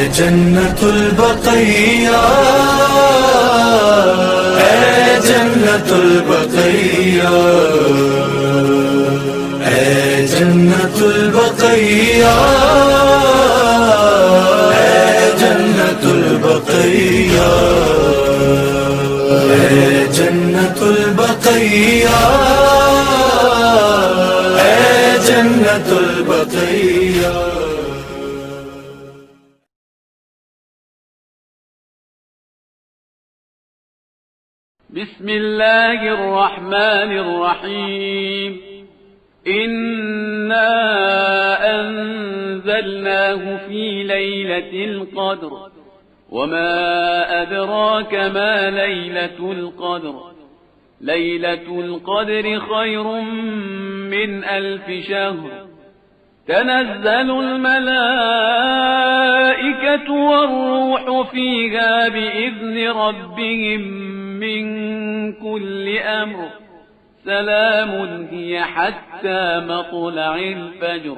جنت البقیہ، اے جنت البقیہ، اے جنت البقیہ، اے جنت البقیہ، اے جنت البقیہ، اے جنت البقیہ۔ بسم الله الرحمن الرحيم. إنا أنزلناه في ليلة القدر وما أدراك ما ليلة القدر. ليلة القدر خير من 1000 شهر. تنزل الملائكة والروح فيها بإذن ربهم من كل أمر. سلام هي حتى مطلع الفجر.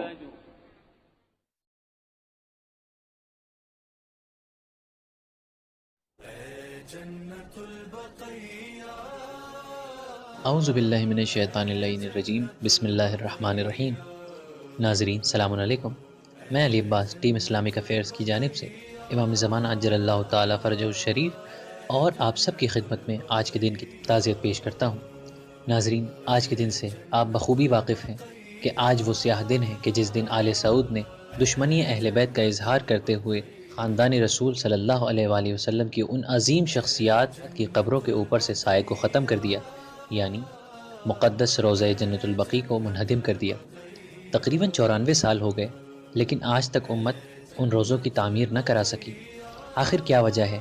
اعوذ باللہ من الشیطان اللعین الرجیم، بسم اللہ الرحمن الرحیم۔ ناظرین السلام علیکم، میں علی عباس ٹیم اسلامک افیئرز کی جانب سے امام زمانہ عجل اللہ تعالیٰ فرجہ الشریف اور آپ سب کی خدمت میں آج کے دن کی تعزیت پیش کرتا ہوں۔ ناظرین، آج کے دن سے آپ بخوبی واقف ہیں کہ آج وہ سیاہ دن ہے کہ جس دن آل سعود نے دشمنی اہل بیت کا اظہار کرتے ہوئے خاندان رسول صلی اللہ علیہ وآلہ وسلم کی ان عظیم شخصیات کی قبروں کے اوپر سے سائے کو ختم کر دیا، یعنی مقدس روضہ جنت البقیع کو منہدم کر دیا۔ تقریباً 94 سال ہو گئے، لیکن آج تک امت ان روضوں کی تعمیر نہ کرا سکی۔ آخر کیا وجہ ہے؟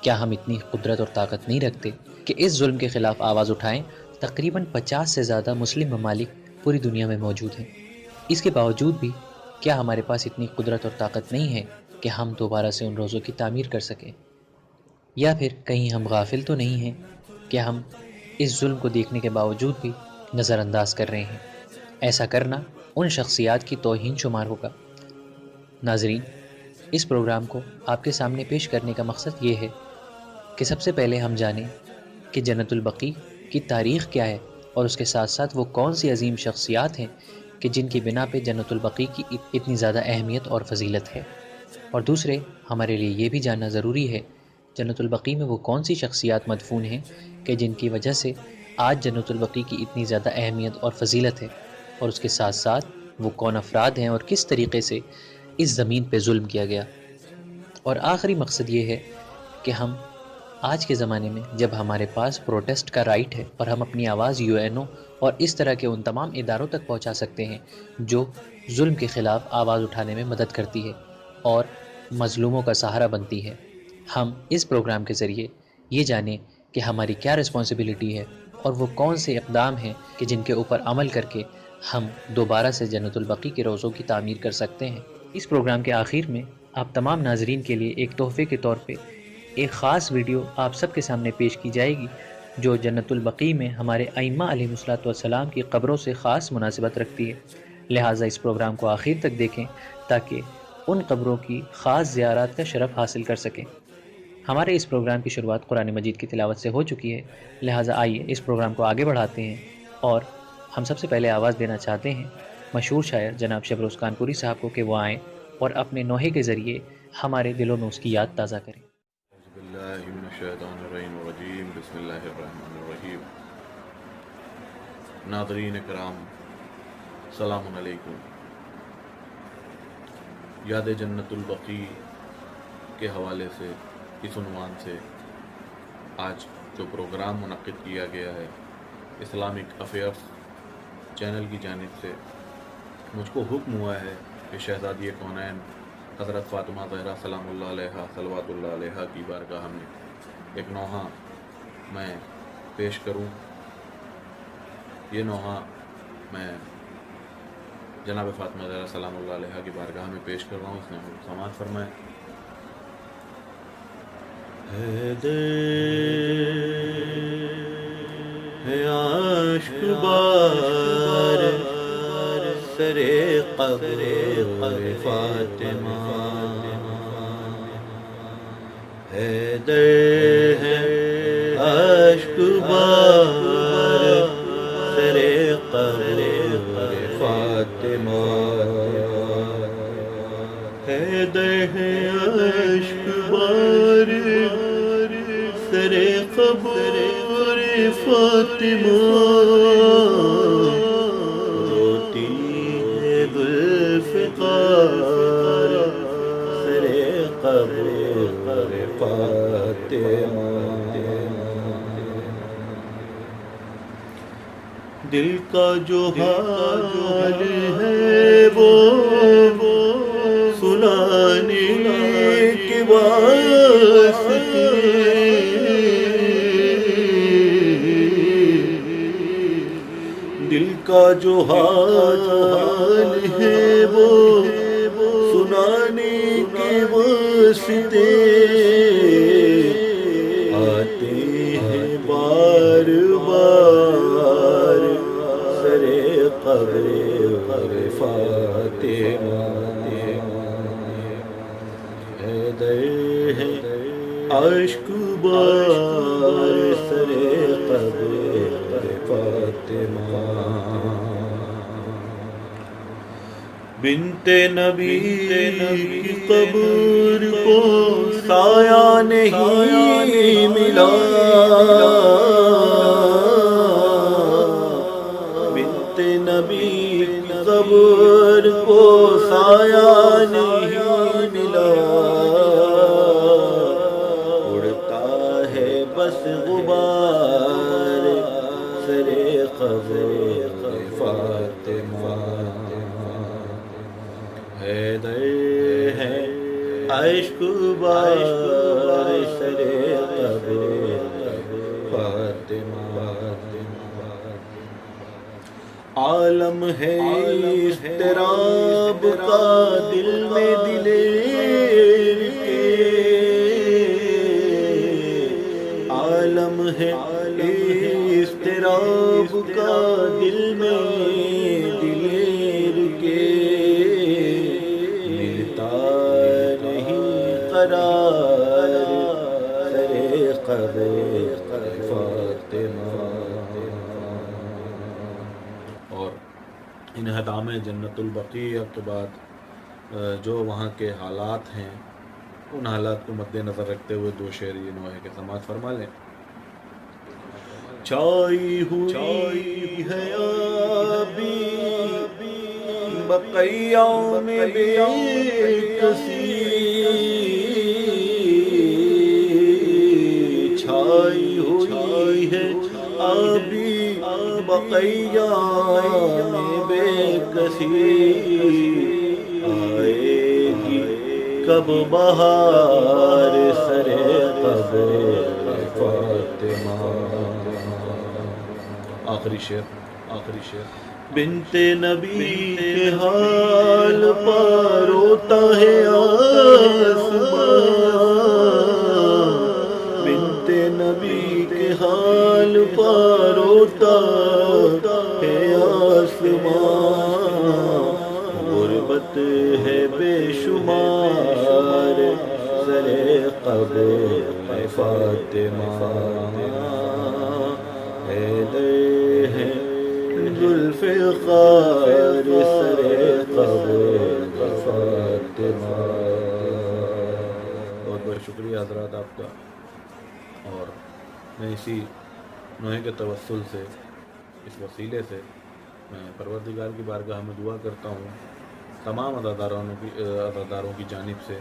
کیا ہم اتنی قدرت اور طاقت نہیں رکھتے کہ اس ظلم کے خلاف آواز اٹھائیں؟ تقریباً 50 سے زیادہ مسلم ممالک پوری دنیا میں موجود ہیں، اس کے باوجود بھی کیا ہمارے پاس اتنی قدرت اور طاقت نہیں ہے کہ ہم دوبارہ سے ان روضوں کی تعمیر کر سکیں؟ یا پھر کہیں ہم غافل تو نہیں ہیں کہ ہم اس ظلم کو دیکھنے کے باوجود بھی نظر انداز کر رہے ہیں؟ ایسا کرنا ان شخصیات کی توہین شمار ہوگا۔ ناظرین، اس پروگرام کو آپ کے سامنے پیش کرنے کا مقصد یہ ہے کہ سب سے پہلے ہم جانیں کہ جنت البقیع کی تاریخ کیا ہے، اور اس کے ساتھ ساتھ وہ کون سی عظیم شخصیات ہیں کہ جن کی بنا پہ جنت البقیع کی اتنی زیادہ اہمیت اور فضیلت ہے۔ اور دوسرے، ہمارے لیے یہ بھی جاننا ضروری ہے جنت البقیع میں وہ کون سی شخصیات مدفون ہیں کہ جن کی وجہ سے آج جنت البقیع کی اتنی زیادہ اہمیت اور فضیلت ہے، اور اس کے ساتھ ساتھ وہ کون افراد ہیں اور کس طریقے سے اس زمین پہ ظلم کیا گیا۔ اور آخری مقصد یہ ہے کہ ہم آج کے زمانے میں جب ہمارے پاس پروٹیسٹ کا رائٹ ہے اور ہم اپنی آواز UN اور اس طرح کے ان تمام اداروں تک پہنچا سکتے ہیں جو ظلم کے خلاف آواز اٹھانے میں مدد کرتی ہے اور مظلوموں کا سہارا بنتی ہے، ہم اس پروگرام کے ذریعے یہ جانیں کہ ہماری کیا رسپانسبلٹی ہے اور وہ کون سے اقدام ہیں کہ جن کے اوپر عمل کر کے ہم دوبارہ سے جنت البقیع کے روضوں کی تعمیر کر سکتے ہیں۔ اس پروگرام کے آخر میں آپ تمام ناظرین کے لیے ایک تحفے کے طور پہ ایک خاص ویڈیو آپ سب کے سامنے پیش کی جائے گی جو جنت البقیع میں ہمارے ائمہ علیہم الصلوۃ کی قبروں سے خاص مناسبت رکھتی ہے، لہٰذا اس پروگرام کو آخر تک دیکھیں تاکہ ان قبروں کی خاص زیارات کا شرف حاصل کر سکیں۔ ہمارے اس پروگرام کی شروعات قرآن مجید کی تلاوت سے ہو چکی ہے، لہٰذا آئیے اس پروگرام کو آگے بڑھاتے ہیں، اور ہم سب سے پہلے آواز دینا چاہتے ہیں مشہور شاعر جناب شبروز کانپوری صاحب کو کہ وہ آئیں اور اپنے نوحے کے ذریعے ہمارے دلوں میں اس کی یاد تازہ کریں۔ بسم اللہ الرحمن الرحیم۔ ناظرین کرام السلام علیکم۔ یاد جنت البقیع کے حوالے سے اس عنوان سے آج جو پروگرام منعقد کیا گیا ہے اسلامک افیئرس چینل کی جانب سے، مجھ کو حکم ہوا ہے کہ شہزادی کونین حضرت فاطمہ زہرا سلام اللہ علیہا صلوات اللہ علیہا کی بارگاہ میں ایک نوحہ میں پیش کروں۔ یہ نوحہ میں جناب فاطمہ زہرا سلام اللہ علیہا کی بارگاہ میں پیش کر رہا ہوں، اس نے سماعت فرمائے۔ ہے عاشق بار سر قبر فاطمہ، حیدر ہے اشک بار سر قبر فاطمہ حیدر ہے اشک بار سر قبر فاطمہ روتی ہے ذوالفقار سر قبر فاطمہ دل کا جو حال ہے وہ سنانے کے واسطے دل کا جو حال ہے وہ سنانے کے واسطے آتے ہیں بار بار سر قبر فاطمہ حیدر ہے اشک بار سر قبر فاطمہ بنت نبی کی قبر کو سایہ نہیں ملا بنت نبی کی قبر کو سایہ نہیں ملا اڑتا ہے بس غبار سر قبر فاطمہ حیدر ہے عشق بار سر قبر فاطمہ عالم ہے اضطراب کا دل میں دلیر کے عالم ہے اضطراب کا دل میں دلیر کے ملتا نہیں قرار سر قبر فاطمہ اور ان حدام جنت البقیع کے بعد جو وہاں کے حالات ہیں ان حالات کو مد نظر رکھتے ہوئے دو شعر یہ نوحے کے سماعت فرما لیں. چھائی ہوئی ہے آبی بقیوں میں بے کسی چھائی ہوئی ہے آبی بقیوں میں بے کسی آئے گی کب بہار سر قبر فاطمہ. آخری شعر بنت نبی کے حال پر روتا ہے آسمان بنت نبی کے حال پر روتا ہے آسمان غربت ہے بے شمار سر قبر فاطمہ حیدر ہے ذوالفقار سر قبر فاطمہ. بہت بہت شکریہ حضرات آپ کا. اور میں اسی نوحے کے توسل سے اس وسیلے سے میں پروردگار کی بارگاہ میں دعا کرتا ہوں تمام عزاداروں کی جانب سے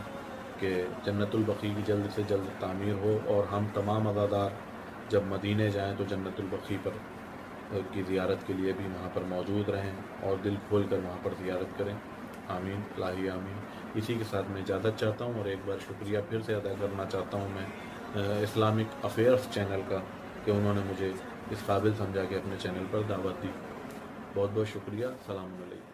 کہ جنت البقیع کی جلد سے جلد تعمیر ہو اور ہم تمام عزادار جب مدینے جائیں تو جنت البقیع پر کی زیارت کے لیے بھی وہاں پر موجود رہیں اور دل کھول کر وہاں پر زیارت کریں. آمین الہی آمین. اسی کے ساتھ میں اجازت چاہتا ہوں اور ایک بار شکریہ پھر سے ادا کرنا چاہتا ہوں میں اسلامک افیئرس چینل کا کہ انہوں نے مجھے اس قابل سمجھا کہ اپنے چینل پر دعوت دی. بہت بہت شکریہ. السلام علیکم.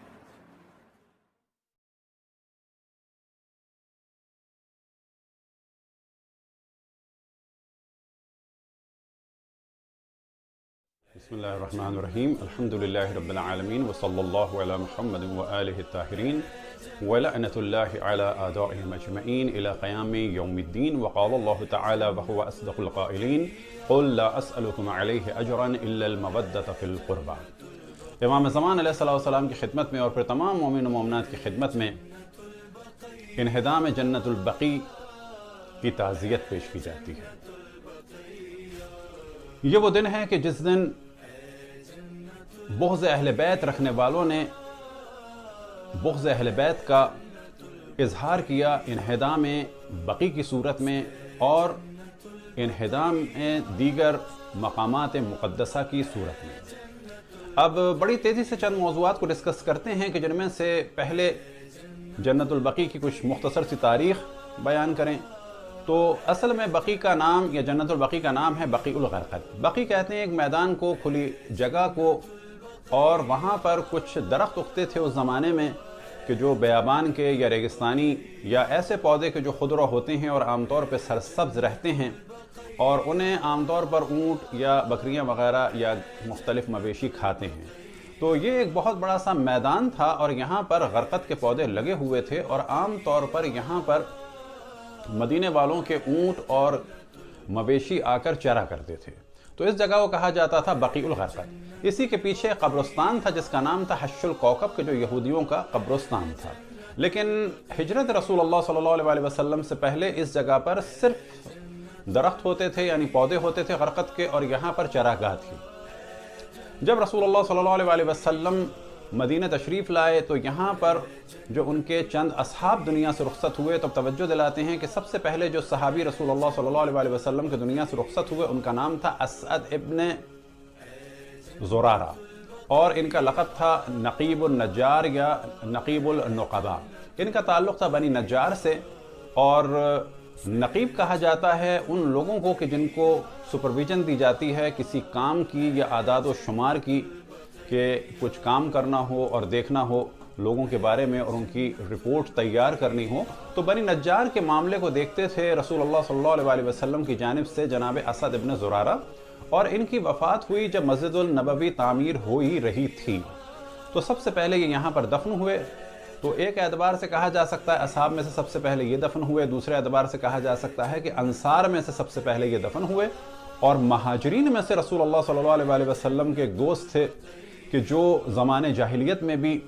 بسم اللہ الرحمن الرحیم الحمد للہ رب العالمین وصلی اللہ علی محمد وآلہ الطاہرین ولعنۃ اللہ علی اعدائہم اجمعین الی قیام یوم الدین وقال اللہ تعالی وهو اصدق القائلین قل لا اسألکم علیہ اجرا الا المودۃ فی القربى۔ امام زمان علیہ السلام کی خدمت میں اور پھر تمام مومن و مومنات کی خدمت میں انہدام جنت البقیع کی تعزیت پیش کی جاتی ہے۔ یہ وہ دن ہے کہ جس دن بغض اہل بیت رکھنے والوں نے بغض اہل بیت کا اظہار کیا انہدام بقیع کی صورت میں اور انہدام دیگر مقامات مقدسہ کی صورت میں۔ اب بڑی تیزی سے چند موضوعات کو ڈسکس کرتے ہیں کہ جن میں سے پہلے جنت البقیع کی کچھ مختصر سی تاریخ بیان کریں۔ تو اصل میں بقیع کا نام یا جنت البقیع کا نام ہے بقیع الغرقد۔ بقیع کہتے ہیں ایک میدان کو، کھلی جگہ کو، اور وہاں پر کچھ درخت اگتے تھے اس زمانے میں کہ جو بیابان کے یا ریگستانی یا ایسے پودے کے جو خضرا ہوتے ہیں اور عام طور پہ سرسبز رہتے ہیں، اور انہیں عام طور پر اونٹ یا بکریاں وغیرہ یا مختلف مویشی کھاتے ہیں۔ تو یہ ایک بہت بڑا سا میدان تھا اور یہاں پر غرقد کے پودے لگے ہوئے تھے، اور عام طور پر یہاں پر مدینے والوں کے اونٹ اور مویشی آ کر چرا کرتے تھے۔ تو اس جگہ کو کہا جاتا تھا بقیع الغرقد۔ اسی کے پیچھے قبرستان تھا جس کا نام تھا حش الکوكب، کہ جو یہودیوں کا قبرستان تھا۔ لیکن ہجرت رسول اللہ صلی اللہ علیہ وسلم سے پہلے اس جگہ پر صرف درخت ہوتے تھے، یعنی پودے ہوتے تھے غرقد کے، اور یہاں پر چراگاہ تھی۔ جب رسول اللہ صلی اللہ علیہ وسلم مدینہ تشریف لائے تو یہاں پر جو ان کے چند اصحاب دنیا سے رخصت ہوئے، تو توجہ دلاتے ہیں کہ سب سے پہلے جو صحابی رسول اللہ صلی اللہ علیہ وسلم کے دنیا سے رخصت ہوئے ان کا نام تھا اسعد ابن زرارہ، اور ان کا لقب تھا نقیب النجار یا نقیب النقباء۔ ان کا تعلق تھا بنی نجار سے، اور نقیب کہا جاتا ہے ان لوگوں کو کہ جن کو سپرویژن دی جاتی ہے کسی کام کی یا اعداد و شمار کی، کہ کچھ کام کرنا ہو اور دیکھنا ہو لوگوں کے بارے میں اور ان کی رپورٹ تیار کرنی ہو۔ تو بنی نجار کے معاملے کو دیکھتے تھے رسول اللہ صلی اللہ علیہ وسلم کی جانب سے جناب اسعد ابن زرارہ، اور ان کی وفات ہوئی جب مسجد النبوی تعمیر ہو ہی رہی تھی۔ تو سب سے پہلے یہ یہاں پر دفن ہوئے۔ تو ایک اعتبار سے کہا جا سکتا ہے اصحاب میں سے سب سے پہلے یہ دفن ہوئے، دوسرے اعتبار سے کہا جا سکتا ہے کہ انصار میں سے سب سے پہلے یہ دفن ہوئے، اور مہاجرین میں سے رسول اللہ صلی اللہ علیہ وسلم کے ایک دوست تھے کہ جو زمانے جاہلیت میں بھی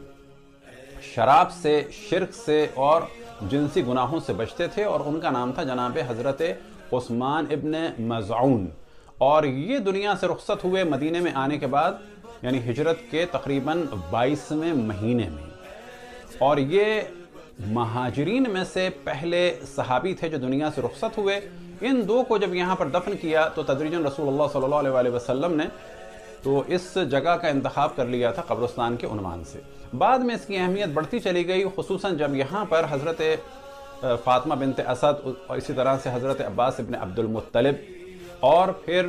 شراب سے، شرک سے اور جنسی گناہوں سے بچتے تھے، اور ان کا نام تھا جناب حضرت عثمان ابن مزعون۔ اور یہ دنیا سے رخصت ہوئے مدینے میں آنے کے بعد، یعنی ہجرت کے تقریباً 22ویں مہینے میں، اور یہ مہاجرین میں سے پہلے صحابی تھے جو دنیا سے رخصت ہوئے۔ ان دو کو جب یہاں پر دفن کیا تو تدریجاً رسول اللہ صلی اللہ علیہ وسلم نے تو اس جگہ کا انتخاب کر لیا تھا قبرستان کے عنوان سے۔ بعد میں اس کی اہمیت بڑھتی چلی گئی، خصوصاً جب یہاں پر حضرت فاطمہ بنت اسد اور اسی طرح سے حضرت عباس ابن عبد المطلب، اور پھر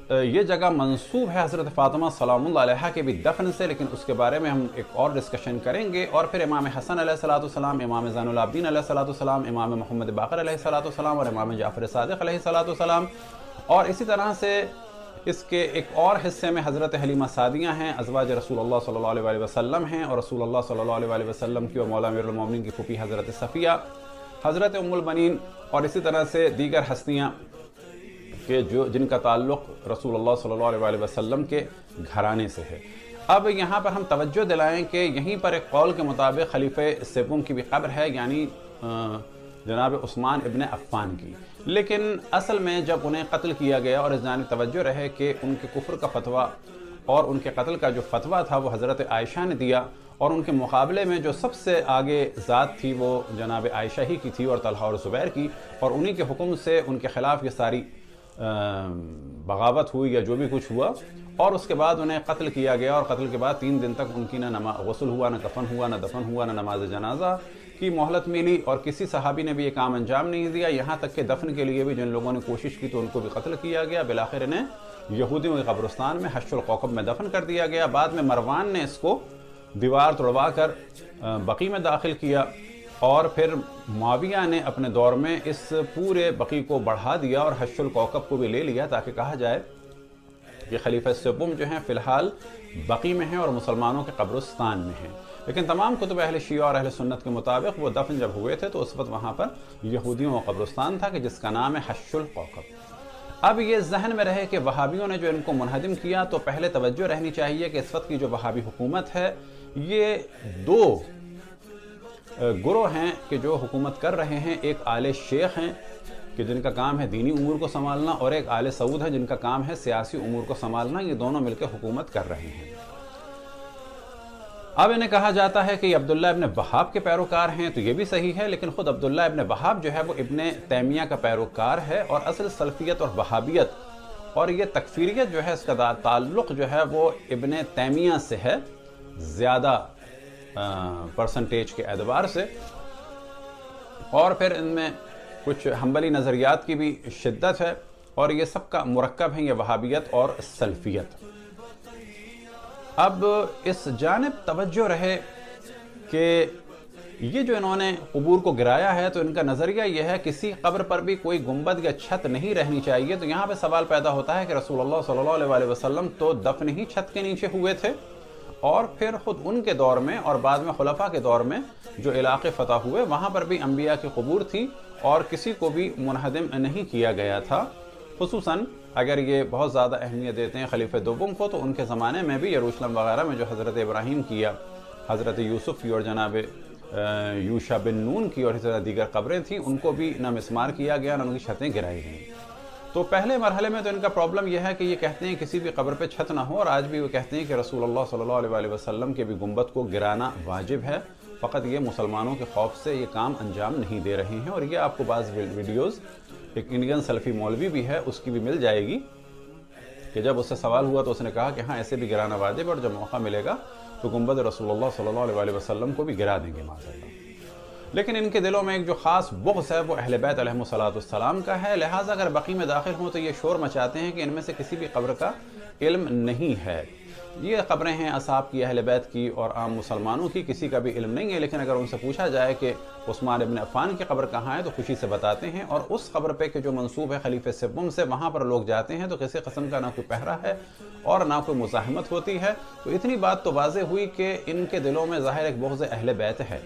یہ جگہ منسوب ہے حضرت فاطمہ سلام اللہ علیہا کے بھی دفن سے، لیکن اس کے بارے میں ہم ایک اور ڈسکشن کریں گے۔ اور پھر امام حسن علیہ السلام، امام زین العابدین علیہ السلام، امام محمد باقر علیہ السلام، اور امام جعفر صادق علیہ السلام، اور اسی طرح سے اس کے ایک اور حصے میں حضرت حلیمہ سعدیہ ہیں، ازواج رسول اللہ صلی اللہ علیہ وسلم ہیں، اور رسول اللہ صلی اللہ علیہ وسلم کی اور مولا امیر المومنین کی پھوپھی حضرت صفیہ، حضرت ام البنین، اور اسی طرح سے دیگر ہستیاں کہ جن کا تعلق رسول اللہ صلی اللہ علیہ وسلم کے گھرانے سے ہے۔ اب یہاں پر ہم توجہ دلائیں کہ یہیں پر ایک قول کے مطابق خلیفہ سوم کی بھی قبر ہے، یعنی جناب عثمان ابن عفان کی، لیکن اصل میں جب انہیں قتل کیا گیا، اور اس جانب توجہ رہے کہ ان کے کفر کا فتویٰ اور ان کے قتل کا جو فتویٰ تھا وہ حضرت عائشہ نے دیا، اور ان کے مقابلے میں جو سب سے آگے ذات تھی وہ جناب عائشہ ہی کی تھی اور طلحہ اور زبیر کی، اور انہی کے حکم سے ان کے خلاف یہ ساری بغاوت ہوئی یا جو بھی کچھ ہوا، اور اس کے بعد انہیں قتل کیا گیا، اور قتل کے بعد 3 دن تک ان کی نہ غسل ہوا، نہ کفن ہوا، نہ دفن ہوا، نہ نماز جنازہ کی مہلت ملی، اور کسی صحابی نے بھی یہ کام انجام نہیں دیا، یہاں تک کہ دفن کے لیے بھی جن لوگوں نے کوشش کی تو ان کو بھی قتل کیا گیا۔ بالآخر انہیں یہودیوں کے قبرستان میں حش الکوكب میں دفن کر دیا گیا۔ بعد میں مروان نے اس کو دیوار توڑوا کر بقیع میں داخل کیا، اور پھر معاویہ نے اپنے دور میں اس پورے بقیع کو بڑھا دیا اور حش الکوكب کو بھی لے لیا، تاکہ کہا جائے یہ خلیفہ سوم جو ہیں فی الحال بقی میں ہیں اور مسلمانوں کے قبرستان میں ہیں، لیکن تمام کتب اہل شیعہ اور اہل سنت کے مطابق وہ دفن جب ہوئے تھے تو اس وقت وہاں پر یہودیوں کا قبرستان تھا کہ جس کا نام ہے حش القوقب۔ اب یہ ذہن میں رہے کہ وہابیوں نے جو ان کو منہدم کیا، تو پہلے توجہ رہنی چاہیے کہ اس وقت کی جو وہابی حکومت ہے یہ دو گروہ ہیں کہ جو حکومت کر رہے ہیں۔ ایک آل شیخ ہیں کہ جن کا کام ہے دینی امور کو سنبھالنا، اور ایک آل سعود ہے جن کا کام ہے سیاسی امور کو سنبھالنا۔ یہ دونوں مل کے حکومت کر رہے ہیں۔ اب انہیں کہا جاتا ہے کہ یہ عبداللہ ابن وہاب کے پیروکار ہیں، تو یہ بھی صحیح ہے، لیکن خود عبداللہ ابن وہاب جو ہے وہ ابن تیمیہ کا پیروکار ہے، اور اصل سلفیت اور وہابیت اور یہ تکفیریت جو ہے اس کا تعلق جو ہے وہ ابن تیمیہ سے ہے زیادہ پرسنٹیج کے اعتبار سے، اور پھر ان میں کچھ حنبلی نظریات کی بھی شدت ہے، اور یہ سب کا مرکب ہے یہ وہابیت اور سلفیت۔ اب اس جانب توجہ رہے کہ یہ جو انہوں نے قبور کو گرایا ہے تو ان کا نظریہ یہ ہے کسی قبر پر بھی کوئی گنبد یا چھت نہیں رہنی چاہیے۔ تو یہاں پہ سوال پیدا ہوتا ہے کہ رسول اللہ صلی اللہ علیہ وسلم تو دفن ہی چھت کے نیچے ہوئے تھے، اور پھر خود ان کے دور میں اور بعد میں خلفاء کے دور میں جو علاقے فتح ہوئے وہاں پر بھی انبیاء کی قبور تھی اور کسی کو بھی منہدم نہیں کیا گیا تھا۔ خصوصاً اگر یہ بہت زیادہ اہمیت دیتے ہیں خلیفہ دوم کو، تو ان کے زمانے میں بھی یروشلم وغیرہ میں جو حضرت ابراہیم کیا، حضرت یوسف کی اور جناب یوشع بن نون کی اور اس طرح دیگر قبریں تھیں، ان کو بھی نہ مسمار کیا گیا نہ ان کی چھتیں گرائی گئیں۔ تو پہلے مرحلے میں تو ان کا پرابلم یہ ہے کہ یہ کہتے ہیں کسی بھی قبر پہ چھت نہ ہو، اور آج بھی وہ کہتے ہیں کہ رسول اللہ صلی اللہ علیہ وسلم کے بھی گنبد کو گرانا واجب ہے، فقط یہ مسلمانوں کے خوف سے یہ کام انجام نہیں دے رہے ہیں۔ اور یہ آپ کو بعض ویڈیوز، ایک انڈین سلفی مولوی بھی ہے اس کی بھی مل جائے گی، کہ جب اس سے سوال ہوا تو اس نے کہا کہ ہاں ایسے بھی گرانا واجب ہے، اور جب موقع ملے گا تو گنبد رسول اللہ صلی اللہ علیہ وسلم کو بھی گرا دیں گے معاذاللہ۔ لیکن ان کے دلوں میں ایک جو خاص بغض ہے وہ اہل بیت علیہم السلام کا ہے، لہٰذا اگر بقی میں داخل ہوں تو یہ شور مچاتے ہیں کہ ان میں سے کسی بھی قبر کا علم نہیں ہے۔ یہ قبریں ہیں اصحاب کی، اہل بیت کی اور عام مسلمانوں کی، کسی کا بھی علم نہیں ہے۔ لیکن اگر ان سے پوچھا جائے کہ عثمان ابن عفان کی قبر کہاں ہے تو خوشی سے بتاتے ہیں، اور اس قبر پہ کہ جو منسوب ہے خلیفہ سوم سے، وہاں پر لوگ جاتے ہیں تو کسی قسم کا نہ کوئی پہرا ہے اور نہ کوئی مزاحمت ہوتی ہے۔ تو اتنی بات تو واضح ہوئی کہ ان کے دلوں میں ظاہر ایک بغض اہل بیت ہے۔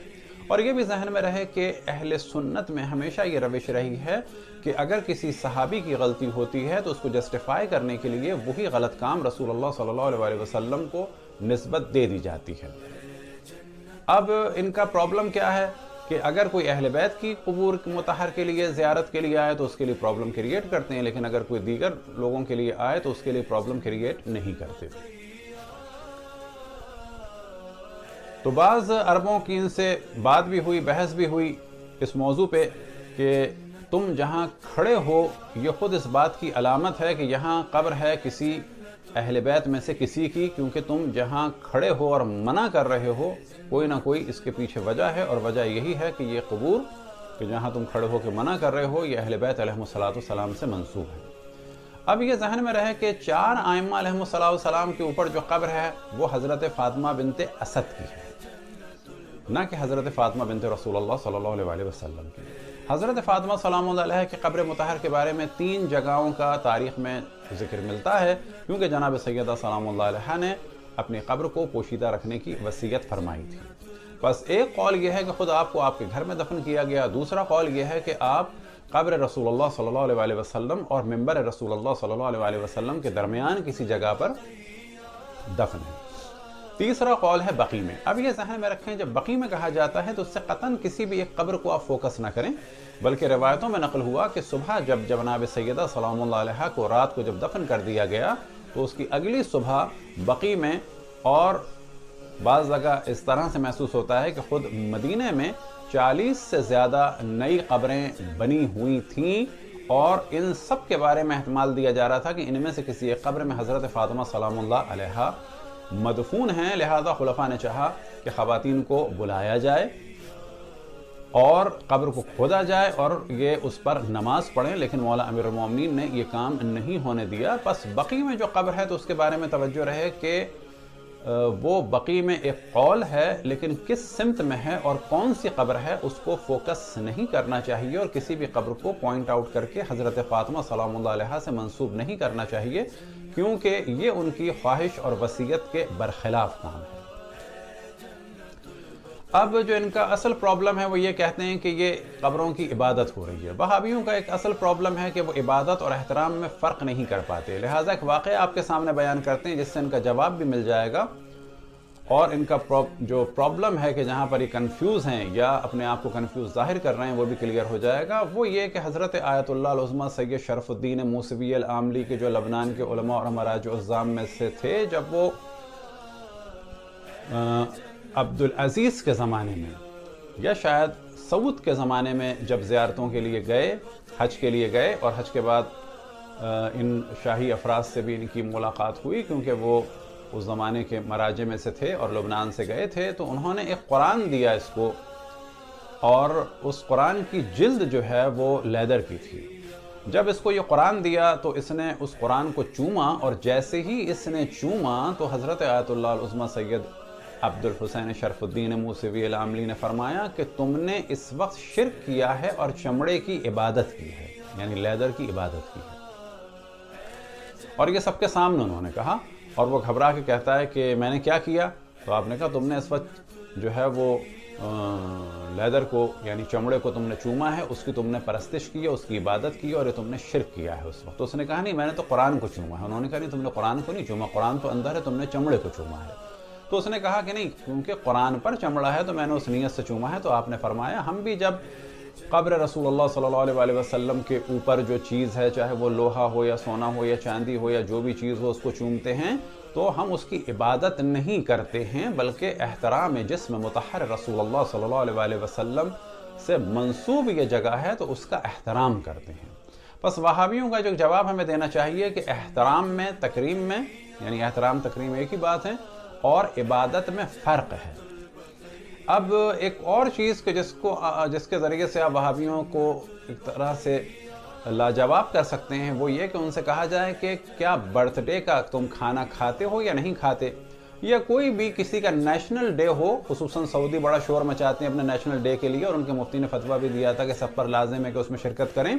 اور یہ بھی ذہن میں رہے کہ اہل سنت میں ہمیشہ یہ روش رہی ہے کہ اگر کسی صحابی کی غلطی ہوتی ہے تو اس کو جسٹیفائی کرنے کے لیے وہی غلط کام رسول اللہ صلی اللہ علیہ وسلم کو نسبت دے دی جاتی ہے۔ اب ان کا پرابلم کیا ہے کہ اگر کوئی اہل بیت کی قبور مطہر کے لیے زیارت کے لیے آئے تو اس کے لیے پرابلم کریٹ کرتے ہیں، لیکن اگر کوئی دیگر لوگوں کے لیے آئے تو اس کے لیے پرابلم کریٹ نہیں کرتے۔ تو بعض عربوں کی ان سے بات بھی ہوئی، بحث بھی ہوئی اس موضوع پہ کہ تم جہاں کھڑے ہو یہ خود اس بات کی علامت ہے کہ یہاں قبر ہے کسی اہل بیت میں سے کسی کی، کیونکہ تم جہاں کھڑے ہو اور منع کر رہے ہو کوئی نہ کوئی اس کے پیچھے وجہ ہے، اور وجہ یہی ہے کہ یہ قبور کہ جہاں تم کھڑے ہو کے منع کر رہے ہو یہ اہل بیت علیہم السلام سے منسوب ہے۔ اب یہ ذہن میں رہے کہ 4 ائمہ علیہم السلام کے اوپر جو قبر ہے وہ حضرت فاطمہ بنت اسد کی ہے، نہ کہ حضرت فاطمہ بنت رسول اللہ صلی اللہ علیہ وسلم کی۔ حضرت فاطمہ سلام اللہ علیہ کے قبر مطہر کے بارے میں 3 جگہوں کا تاریخ میں ذکر ملتا ہے، کیونکہ جناب سیدہ سلام اللہ علیہ نے اپنی قبر کو پوشیدہ رکھنے کی وصیت فرمائی تھی۔ بس ایک قول یہ ہے کہ خود آپ کو آپ کے گھر میں دفن کیا گیا، دوسرا قول یہ ہے کہ آپ قبر رسول اللہ صلی اللہ علیہ وسلم اور منبر رسول اللہ صلی اللہ علیہ وسلم کے درمیان کسی جگہ پر دفن ہے۔ تیسرا قول ہے بقی میں۔ اب یہ ذہن میں رکھیں جب بقی میں کہا جاتا ہے تو اس سے قطعاً کسی بھی ایک قبر کو آپ فوکس نہ کریں، بلکہ روایتوں میں نقل ہوا کہ صبح جب جناب سیدہ سلام اللہ علیہ کو رات کو جب دفن کر دیا گیا تو اس کی اگلی صبح بقی میں، اور بعض جگہ اس طرح سے محسوس ہوتا ہے کہ خود مدینہ میں 40 سے زیادہ نئی قبریں بنی ہوئی تھیں، اور ان سب کے بارے میں احتمال دیا جا رہا تھا کہ ان میں سے کسی ایک قبر میں حضرت فاطمہ سلام اللہ علیہ مدفون ہیں، لہذا خلفاء نے چاہا کہ خواتین کو بلایا جائے اور قبر کو کھودا جائے اور یہ اس پر نماز پڑھیں، لیکن مولا امیر المومنین نے یہ کام نہیں ہونے دیا۔ پس بقی میں جو قبر ہے تو اس کے بارے میں توجہ رہے کہ وہ بقی میں ایک قول ہے، لیکن کس سمت میں ہے اور کون سی قبر ہے اس کو فوکس نہیں کرنا چاہیے، اور کسی بھی قبر کو پوائنٹ آؤٹ کر کے حضرت فاطمہ سلام اللہ علیہ سے منسوب نہیں کرنا چاہیے، کیونکہ یہ ان کی خواہش اور وصیت کے برخلاف کام ہے۔ اب جو ان کا اصل پرابلم ہے وہ یہ کہتے ہیں کہ یہ قبروں کی عبادت ہو رہی ہے۔ وہابیوں کا ایک اصل پرابلم ہے کہ وہ عبادت اور احترام میں فرق نہیں کر پاتے، لہٰذا ایک واقعہ آپ کے سامنے بیان کرتے ہیں جس سے ان کا جواب بھی مل جائے گا، اور ان کا جو پرابلم ہے کہ جہاں پر یہ کنفیوز ہیں یا اپنے آپ کو کنفیوز ظاہر کر رہے ہیں وہ بھی کلیئر ہو جائے گا۔ وہ یہ کہ حضرت آیت اللہ العظمیٰ سید شرف الدین موسوی العاملی کے جو لبنان کے علماء اور مراجع الزام میں سے تھے، جب وہ عبدالعزیز کے زمانے میں یا شاید سعود کے زمانے میں جب زیارتوں کے لیے گئے، حج کے لیے گئے، اور حج کے بعد ان شاہی افراد سے بھی ان کی ملاقات ہوئی کیونکہ وہ اس زمانے کے مراجع میں سے تھے اور لبنان سے گئے تھے، تو انہوں نے ایک قرآن دیا اس کو، اور اس قرآن کی جلد جو ہے وہ لیدر کی تھی۔ جب اس کو یہ قرآن دیا تو اس نے اس قرآن کو چوما، اور جیسے ہی اس نے چوما تو حضرت آیت اللہ العظمیٰ سید عبد الحسین شرف الدین موسوی العاملی نے فرمایا کہ تم نے اس وقت شرک کیا ہے اور چمڑے کی عبادت کی ہے، یعنی لیدر کی عبادت کی ہے۔ اور یہ سب کے سامنے انہوں نے کہا، اور وہ گھبرا کے کہتا ہے کہ میں نے کیا کیا؟ تو آپ نے کہا تم نے اس وقت جو ہے وہ لیدر کو یعنی چمڑے کو تم نے چوما ہے، اس کی تم نے پرستش کی ہے، اس کی عبادت کی ہے، اور یہ تم نے شرک کیا ہے اس وقت۔ تو اس نے کہا نہیں، میں نے تو قرآن کو چوما ہے۔ انہوں نے کہا نہیں، تم نے قرآن کو نہیں چوما، قرآن تو اندر ہے، تم نے چمڑے کو چوما ہے۔ تو اس نے کہا کہ نہیں، کیونکہ قرآن پر چمڑا ہے تو میں نے اس نیت سے چوما ہے۔ تو آپ نے فرمایا ہم بھی جب قبر رسول اللہ صلی اللہ علیہ وسلم کے اوپر جو چیز ہے، چاہے وہ لوہا ہو یا سونا ہو یا چاندی ہو یا جو بھی چیز ہو، اس کو چومتے ہیں تو ہم اس کی عبادت نہیں کرتے ہیں، بلکہ احترام جسم مطہر رسول اللہ صلی اللہ علیہ وسلم سے منسوب یہ جگہ ہے تو اس کا احترام کرتے ہیں۔ بس وہابیوں کا جو جواب ہمیں دینا چاہیے کہ احترام میں تکریم میں، یعنی احترام تکریم ایک ہی بات ہے، اور عبادت میں فرق ہے۔ اب ایک اور چیز کہ جس کے ذریعے سے آپ وہابیوں کو ایک طرح سے لاجواب کر سکتے ہیں، وہ یہ کہ ان سے کہا جائے کہ کیا برتھ ڈے کا تم کھانا کھاتے ہو یا نہیں کھاتے، یا کوئی بھی کسی کا نیشنل ڈے ہو، خصوصاً سعودی بڑا شور مچاتے ہیں اپنے نیشنل ڈے کے لیے، اور ان کے مفتی نے فتویٰ بھی دیا تھا کہ سب پر لازم ہے کہ اس میں شرکت کریں۔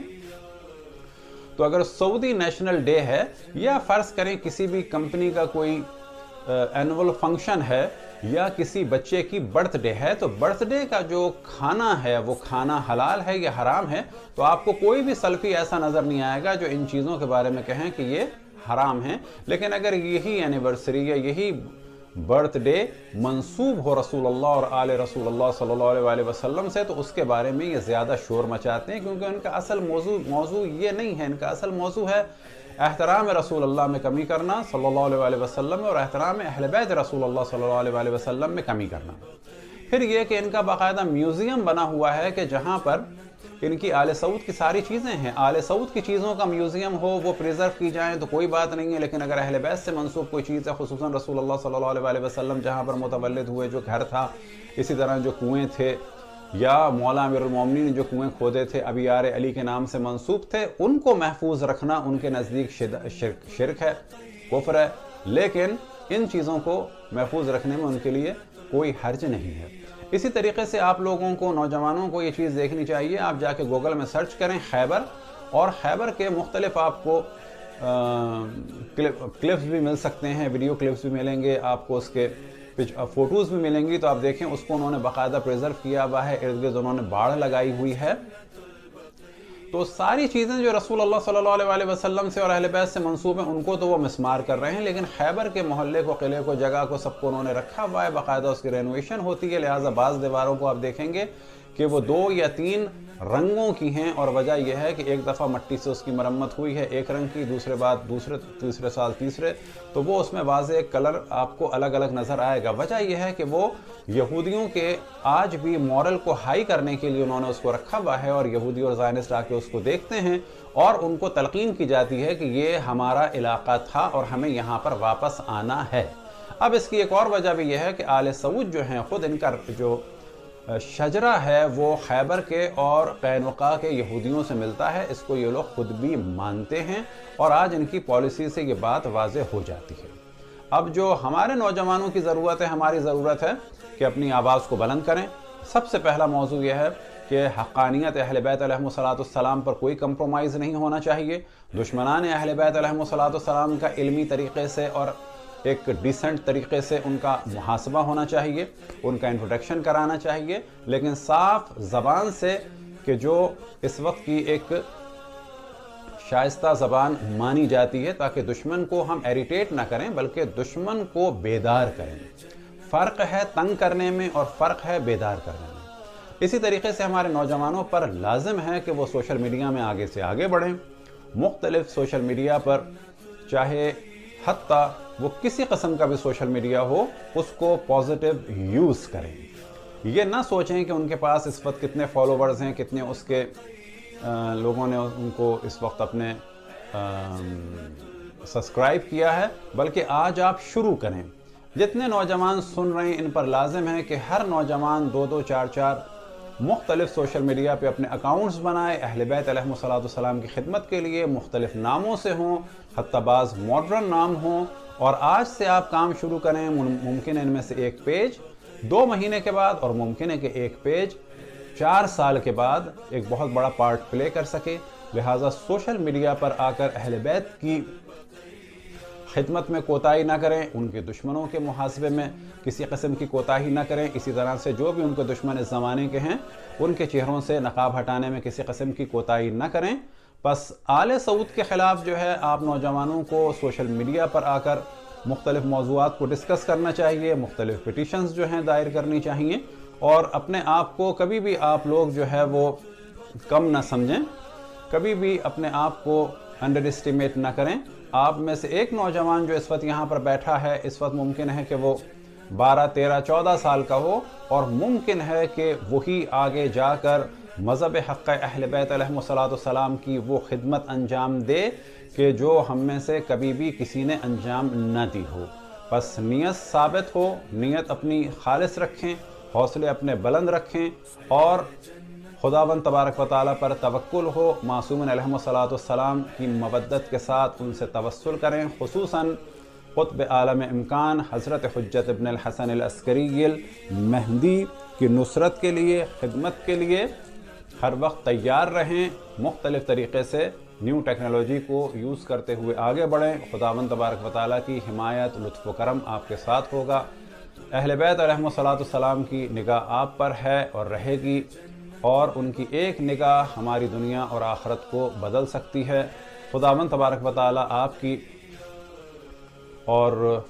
تو اگر سعودی نیشنل ڈے ہے، یا فرض کریں کسی بھی کمپنی کا کوئی اینول فنکشن ہے، یا کسی بچے کی برتھ ڈے ہے، تو برتھ ڈے کا جو کھانا ہے وہ کھانا حلال ہے یا حرام ہے، تو آپ کو کوئی بھی سلفی ایسا نظر نہیں آئے گا جو ان چیزوں کے بارے میں کہیں کہ یہ حرام ہے۔ لیکن اگر یہی اینیورسری یا یہی برتھ ڈے منسوب ہو رسول اللہ اور آل رسول اللہ صلی اللہ علیہ وسلم سے، تو اس کے بارے میں یہ زیادہ شور مچاتے ہیں، کیونکہ ان کا اصل موضوع یہ نہیں ہے۔ ان کا اصل موضوع ہے احترام رسول اللہ میں کمی کرنا صلی اللہ علیہ وسلم، اور احترام اہل بیت رسول اللہ صلی اللہ علیہ وسلم میں کمی کرنا۔ پھر یہ کہ ان کا باقاعدہ میوزیم بنا ہوا ہے کہ جہاں پر ان کی آل سعود کی ساری چیزیں ہیں، آل سعود کی چیزوں کا میوزیم ہو، وہ پریزرو کی جائیں تو کوئی بات نہیں ہے، لیکن اگر اہل بیت سے منسوب کوئی چیز ہے، خصوصاً رسول اللہ صلی اللہ علیہ وسلم جہاں پر متولد ہوئے، جو گھر تھا، اسی طرح جو کنویں تھے، یا مولا امیر المومنین نے جو کنویں کھودے تھے ابیار علی کے نام سے منسوب تھے، ان کو محفوظ رکھنا ان کے نزدیک شرک ہے، کفر ہے، لیکن ان چیزوں کو محفوظ رکھنے میں ان کے لیے کوئی حرج نہیں ہے۔ اسی طریقے سے آپ لوگوں کو، نوجوانوں کو یہ چیز دیکھنی چاہیے، آپ جا کے گوگل میں سرچ کریں خیبر، اور خیبر کے مختلف آپ کو کلپس بھی مل سکتے ہیں، ویڈیو کلپس بھی ملیں گے آپ کو، اس کے فوٹوز بھی ملیں گی، تو آپ دیکھیں اس کو انہوں نے باقاعدہ پریزرو کیا ہوا ہے، ارد گرد انہوں نے باڑ لگائی ہوئی ہے۔ تو ساری چیزیں جو رسول اللہ صلی اللہ علیہ وسلم سے اور اہل بیت سے منسوب ہیں، ان کو تو وہ مسمار کر رہے ہیں، لیکن خیبر کے محلے کو، قلعے کو، جگہ کو، سب کو انہوں نے رکھا ہوا ہے، باقاعدہ اس کی رینوویشن ہوتی ہے، لہٰذا بعض دیواروں کو آپ دیکھیں گے کہ وہ 2 یا 3 رنگوں کی ہیں، اور وجہ یہ ہے کہ ایک دفعہ مٹی سے اس کی مرمت ہوئی ہے ایک رنگ کی، دوسرے بعد تیسرے سال تیسرے، تو وہ اس میں واضح کلر آپ کو الگ الگ نظر آئے گا۔ وجہ یہ ہے کہ وہ یہودیوں کے آج بھی مورل کو ہائی کرنے کے لیے انہوں نے اس کو رکھا ہوا ہے، اور یہودی اور زائنسٹ آ کے اس کو دیکھتے ہیں، اور ان کو تلقین کی جاتی ہے کہ یہ ہمارا علاقہ تھا اور ہمیں یہاں پر واپس آنا ہے۔ اب اس کی ایک اور وجہ بھی یہ ہے کہ آل سعود جو ہیں، خود ان کا جو شجرہ ہے وہ خیبر کے اور قینقاع کے یہودیوں سے ملتا ہے، اس کو یہ لوگ خود بھی مانتے ہیں، اور آج ان کی پالیسی سے یہ بات واضح ہو جاتی ہے۔ اب جو ہمارے نوجوانوں کی ضرورت ہے، ہماری ضرورت ہے کہ اپنی آواز کو بلند کریں۔ سب سے پہلا موضوع یہ ہے کہ حقانیت اہل بیت علیہم السلام پر کوئی کمپرومائز نہیں ہونا چاہیے. دشمنان اہل بیت علیہم السلام کا علمی طریقے سے اور ایک ڈیسنٹ طریقے سے ان کا محاسبہ ہونا چاہیے، ان کا انٹروڈکشن کرانا چاہیے، لیکن صاف زبان سے کہ جو اس وقت کی ایک شائستہ زبان مانی جاتی ہے، تاکہ دشمن کو ہم ایریٹیٹ نہ کریں بلکہ دشمن کو بیدار کریں. فرق ہے تنگ کرنے میں اور فرق ہے بیدار کرنے میں. اسی طریقے سے ہمارے نوجوانوں پر لازم ہے کہ وہ سوشل میڈیا میں آگے سے آگے بڑھیں. مختلف سوشل میڈیا پر چاہے حتیٰ وہ کسی قسم کا بھی سوشل میڈیا ہو، اس کو پازیٹیو یوز کریں. یہ نہ سوچیں کہ ان کے پاس اس وقت کتنے فالوورز ہیں، کتنے اس کے لوگوں نے ان کو اس وقت اپنے سبسکرائب کیا ہے، بلکہ آج آپ شروع کریں. جتنے نوجوان سن رہے ہیں ان پر لازم ہے کہ ہر نوجوان 2-2 4-4 مختلف سوشل میڈیا پہ اپنے اکاؤنٹس بنائے، اہل بیت علیہم السلام کی خدمت کے لیے مختلف ناموں سے ہوں، حتی بعض ماڈرن نام ہوں، اور آج سے آپ کام شروع کریں. ممکن ہے ان میں سے ایک پیج 2 مہینے کے بعد، اور ممکن ہے کہ ایک پیج 4 سال کے بعد ایک بہت بڑا پارٹ پلے کر سکے. لہٰذا سوشل میڈیا پر آ کر اہل بیت کی خدمت میں کوتاہی نہ کریں، ان کے دشمنوں کے محاسبے میں کسی قسم کی کوتاہی نہ کریں. اسی طرح سے جو بھی ان کے دشمن اس زمانے کے ہیں ان کے چہروں سے نقاب ہٹانے میں کسی قسم کی کوتاہی نہ کریں. پس آل سعود کے خلاف جو ہے آپ نوجوانوں کو سوشل میڈیا پر آ کر مختلف موضوعات کو ڈسکس کرنا چاہیے، مختلف پٹیشنز جو ہیں دائر کرنی چاہیے، اور اپنے آپ کو کبھی بھی آپ لوگ جو ہے وہ کم نہ سمجھیں، کبھی بھی اپنے آپ کو انڈر اسٹیمیٹ نہ کریں. آپ میں سے ایک نوجوان جو اس وقت یہاں پر بیٹھا ہے، اس وقت ممکن ہے کہ وہ 12 13 14 سال کا ہو، اور ممکن ہے کہ وہی آگے جا کر مذہب حق اہل بیت علیہم السلام کی وہ خدمت انجام دے کہ جو ہم میں سے کبھی بھی کسی نے انجام نہ دی ہو. بس نیت ثابت ہو، نیت اپنی خالص رکھیں، حوصلے اپنے بلند رکھیں، اور خداوند تبارک و تعالیٰ پر توکل ہو. معصومین علیہم السلام کی مودت کے ساتھ ان سے توسل کریں، خصوصاً قطب عالم امکان حضرت حجت ابن الحسن العسکری المہدی کی نصرت کے لیے، خدمت کے لیے ہر وقت تیار رہیں. مختلف طریقے سے نیو ٹیکنالوجی کو یوز کرتے ہوئے آگے بڑھیں. خداوند تبارک و تعالیٰ کی حمایت، لطف و کرم آپ کے ساتھ ہوگا. اہل بیت علیہم السلام کی نگاہ آپ پر ہے اور رہے گی، اور ان کی ایک نگاہ ہماری دنیا اور آخرت کو بدل سکتی ہے. خداوند تبارک و تعالیٰ آپ کی اور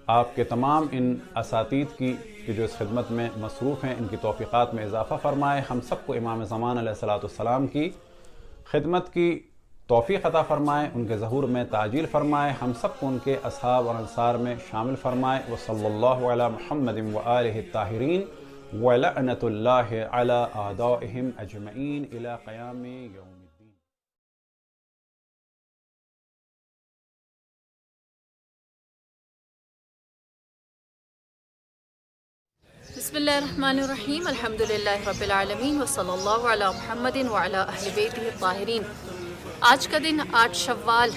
آپ کے تمام ان اساتید کی کہ جو اس خدمت میں مصروف ہیں، ان کی توفیقات میں اضافہ فرمائے. ہم سب کو امام زمان علیہ السلام کی خدمت کی توفیق عطا فرمائے، ان کے ظہور میں تعجیل فرمائے، ہم سب کو ان کے اصحاب اور انصار میں شامل فرمائے. وصلی اللہ علی محمد وآلہ الطاہرین وَلَعْنَةُ اللَّهِ عَلَىٰ أَعْدَائِهِمْ أَجْمَعِينَ إِلَىٰ قِيَامِ يَوْمِ الدِّينِ. بسم اللہ الرحمن الرحیم. الحمدللہ رب العالمین، وصلی اللہ علی محمد وعلی اہل بیتہ الطاہرین. آج کا دن 8 شوال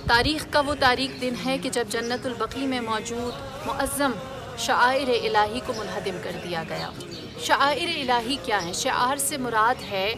تاریخ کا وہ تاریخ دن ہے کہ جب جنت البقیع میں موجود معظم شعائر الہی کو منہدم کر دیا گیا. شعائر الہی کیا ہیں؟ شعار سے مراد ہے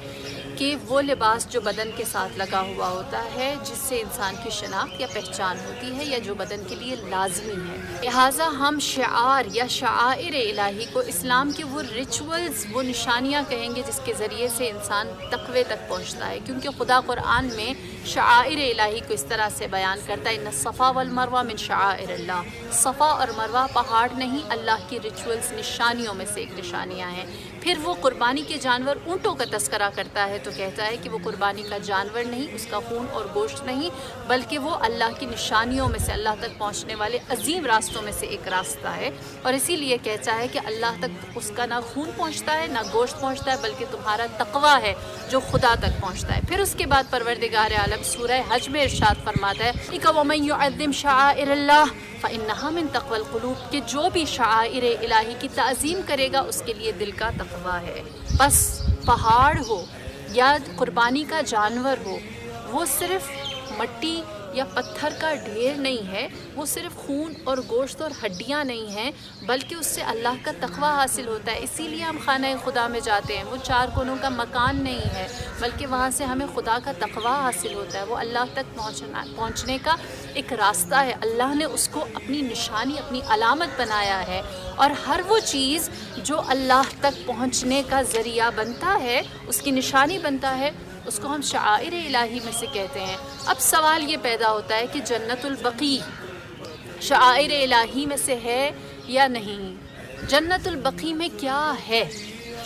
کہ وہ لباس جو بدن کے ساتھ لگا ہوا ہوتا ہے، جس سے انسان کی شناخت یا پہچان ہوتی ہے، یا جو بدن کے لیے لازمی ہے. لہٰذا ہم شعار یا شعائر الہی کو اسلام کے وہ ریچولز، وہ نشانیاں کہیں گے جس کے ذریعے سے انسان تقوی تک پہنچتا ہے. کیونکہ خدا قرآن میں شعائر الہی کو اس طرح سے بیان کرتا ہے، ان الصفا والمروہ من شعائر اللہ. صفا اور مروہ پہاڑ نہیں، اللہ کی ریچولز، نشانیوں میں سے ایک نشانیاں ہیں. پھر وہ قربانی کے جانور اونٹوں کا تذکرہ کرتا ہے تو کہتا ہے کہ وہ قربانی کا جانور نہیں، اس کا خون اور گوشت نہیں، بلکہ وہ اللہ کی نشانیوں میں سے، اللہ تک پہنچنے والے عظیم راستوں میں سے ایک راستہ ہے. اور اسی لیے کہتا ہے کہ اللہ تک اس کا نہ خون پہنچتا ہے نہ گوشت پہنچتا ہے، بلکہ تمہارا تقوی ہے جو خدا تک پہنچتا ہے. پھر اس کے بعد پروردگار عالم سورہ حج میں ارشاد فرماتا ہے کہ وَمَن يُعَظِّمْ شَعَائِرَ اللَّهِ فَإِنَّهَا مِن تَقْوَى الْقُلُوبِ، کہ جو بھی شعائر الہی کی تعظیم کرے گا اس کے لیے دل کا تقوی ہے. بس پہاڑ ہو یا قربانی کا جانور ہو، وہ صرف مٹی یا پتھر کا ڈھیر نہیں ہے، وہ صرف خون اور گوشت اور ہڈیاں نہیں ہیں، بلکہ اس سے اللہ کا تقویٰ حاصل ہوتا ہے۔ اسی لیے ہم خانہ خدا میں جاتے ہیں۔ وہ 4 کونوں کا مکان نہیں ہے، بلکہ وہاں سے ہمیں خدا کا تقویٰ حاصل ہوتا ہے۔ وہ اللہ تک پہنچنے کا ایک راستہ ہے۔ اللہ نے اس کو اپنی نشانی، اپنی علامت بنایا ہے، اور ہر وہ چیز جو اللہ تک پہنچنے کا ذریعہ بنتا ہے، اس کی نشانی بنتا ہے، اس کو ہم شعائر الہی میں سے کہتے ہیں۔ اب سوال یہ پیدا ہوتا ہے کہ جنت البقیع شعائر الہی میں سے ہے یا نہیں؟ جنت البقیع میں کیا ہے؟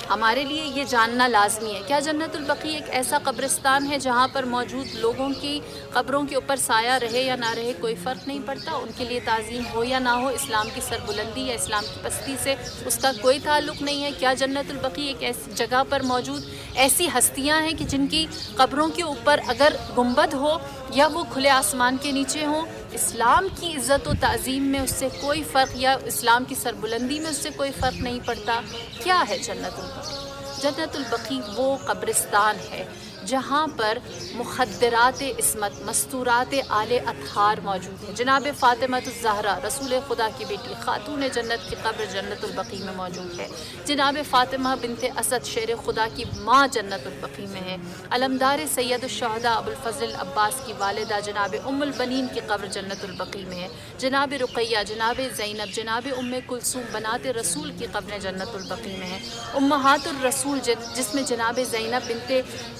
ہمارے لیے یہ جاننا لازمی ہے۔ کیا جنت البقیع ایک ایسا قبرستان ہے جہاں پر موجود لوگوں کی قبروں کے اوپر سایہ رہے یا نہ رہے کوئی فرق نہیں پڑتا؟ ان کے لیے تعظیم ہو یا نہ ہو، اسلام کی سربلندی یا اسلام کی پستی سے اس کا کوئی تعلق نہیں ہے؟ کیا جنت البقیع ایک ایسی جگہ پر موجود ایسی ہستیاں ہیں کہ جن کی قبروں کے اوپر اگر گنبد ہو یا وہ کھلے آسمان کے نیچے ہوں، اسلام کی عزت و تعظیم میں اس سے کوئی فرق یا اسلام کی سربلندی میں اس سے کوئی فرق نہیں پڑتا؟ کیا ہے جنت البقیع؟ جنت البقیع وہ قبرستان ہے جہاں پر مخدرات عصمت، مستورات آل اطہار موجود ہیں۔ جناب فاطمہ الزہرا رسول خدا کی بیٹی، خاتون جنت کی قبر جنت البقیع میں موجود ہے۔ جناب فاطمہ بنت اسد شیر خدا کی ماں جنت البقیع میں ہے۔ علمدار سید الشہداء ابو الفضل العباس کی والدہ جناب ام البنین کی قبر جنت البقیع میں ہے۔ جناب رقیہ، جناب زینب، جناب ام کلثوم بنات رسول کی قبر جنت البقیع میں ہے۔ امہات الرسول جس میں جناب زینب بنت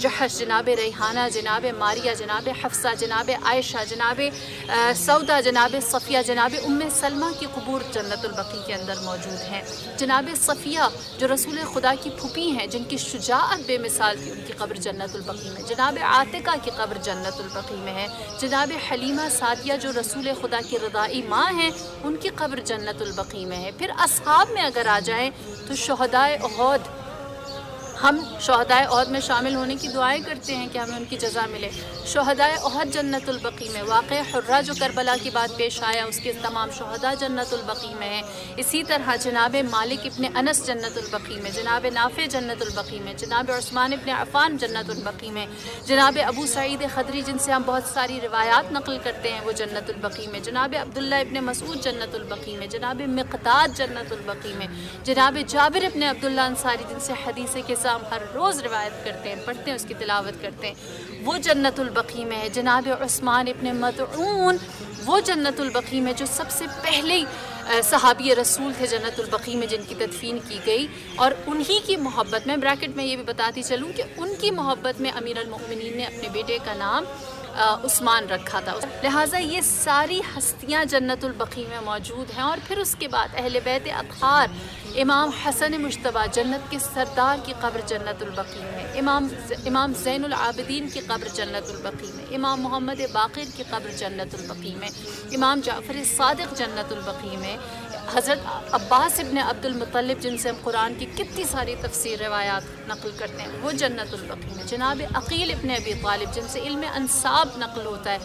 جحش، جناب ریحانہ، جناب ماریہ، جناب حفصہ، جناب عائشہ، جناب سودا، جناب صفیہ، جناب ام سلمہ کی قبور جنت البقیع کے اندر موجود ہیں۔ جناب صفیہ جو رسول خدا کی پھوپھی ہیں، جن کی شجاعت بے مثال تھی، ان کی قبر جنت البقیع میں۔ جناب عاتقہ کی قبر جنت البقیع میں ہے۔ جناب حلیمہ سعدیہ جو رسول خدا کی رضائی ماں ہیں، ان کی قبر جنت البقیع میں ہے۔ پھر اصحاب میں اگر آ جائیں تو شہدائے احد، ہم شہدائے احد میں شامل ہونے کی دعائیں کرتے ہیں کہ ہمیں ان کی جزا ملے۔ شہدائے احد جنت البقیع میں۔ واقعہ حرہ جو کربلا کی بات پیش آیا، اس کے تمام شہداء جنت البقیع میں ہیں۔ اسی طرح جناب مالک ابن انس جنت البقیع میں، جناب نافع جنت البقیع میں، جناب عثمان ابن عفان جنت البقیع میں، جناب ابو سعید خدری جن سے ہم بہت ساری روایات نقل کرتے ہیں، وہ جنت البقیع میں، جناب عبداللہ ابن مسعود جنت البقیع میں، جناب مقداد جنت البقیع میں، جناب جابر ابن عبداللہ انصاری جن سے حدیث کے ہم ہر روز روایت کرتے ہیں، پڑھتے ہیں، اس کی تلاوت کرتے ہیں، وہ جنت البقیع میں ہے۔ جناب عثمان ابن مطعون وہ جنت البقیع میں جو سب سے پہلے صحابی رسول تھے جنت البقیع میں، جن کی تدفین کی گئی، اور انہی کی محبت میں بریکٹ میں یہ بھی بتاتی چلوں کہ ان کی محبت میں امیر المؤمنین نے اپنے بیٹے کا نام عثمان رکھا تھا۔ لہٰذا یہ ساری ہستیاں جنت البقیع میں موجود ہیں۔ اور پھر اس کے بعد اہل بیت اطہار، امام حسن مجتبیٰ جنت کے سردار کی قبر جنت البقیع میں، امام زین العابدین کی قبر جنت البقیع میں، امام محمد باقر کی قبر جنت البقیع میں، امام جعفر صادق جنت البقیع میں، حضرت عباس ابن عبد المطلب جن سے ہم قرآن کی کتنی ساری تفسیر روایات نقل کرتے ہیں، وہ جنت البقیع میں، جناب عقیل ابن ابی طالب جن سے علم انساب نقل ہوتا ہے،